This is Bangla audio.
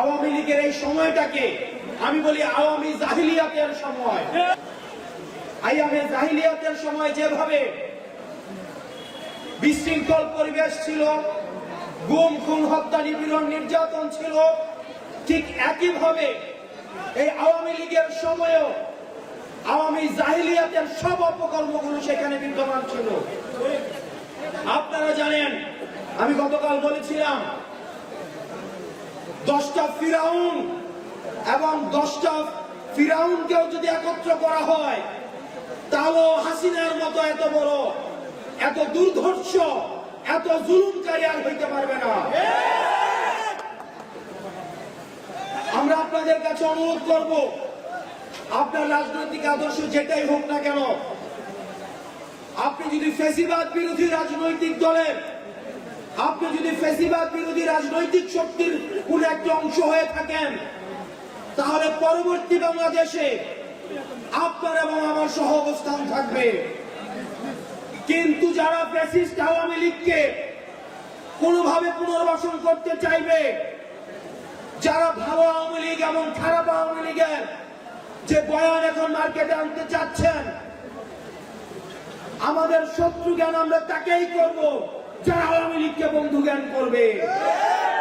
আওয়ামী লীগের এই সময়টাকে আমি বলি আওয়ামী জাহিলিয়াতের সময়। আইয়ামে জাহিলিয়াতের সময় যেভাবে বিশৃঙ্খল পরিবেশ ছিল, গুম খুন হত্যা নিপীড়ন নির্যাতন ছিল, ঠিক একইভাবে এই আওয়ামী লীগের সময়ও আওয়ামী জাহিলিয়াতের সব অপকর্মগুলো সেখানে বিদ্যমান ছিল। আপনারা জানেন, আমি গতকাল বলেছিলাম 10টা ফিরাউন এবং 10টা ফিরাউনকেও যদি একত্র করা হয় তাহলেও হাসিনার মতো এত বড়, এত দুর্ধর্ষ, এত জুলুমকারী আর হইতে পারবে না। আমরা আপনাদের কাছে অনুরোধ করব, আপনার রাজনৈতিক আদর্শ যেটাই হোক না কেন, আপনি যদি ফ্যাসিবাদ বিরোধী রাজনৈতিক দলের, আপনি যদি ফ্যাসিবাদ বিরোধী রাজনৈতিক শক্তির কোন একটা অংশ হয়ে থাকেন, তাহলে পরবর্তী বাংলাদেশে আপনার এবং আমার সহ অবস্থান থাকবে। কিন্তু যারা ফ্যাসিস্ট আওয়ামী লীগকে কোনোভাবে পুনর্বাসন করতে চাইবে, যারা ভালো আওয়ামী লীগ এবং খারাপ আওয়ামী লীগের যে বয়ান এখন মার্কেটে আনতে চাচ্ছেন, আমাদের শত্রু জ্ঞান আমরা তাকেই করব যারা আওয়ামী লীগকে বন্ধু জ্ঞান করবে।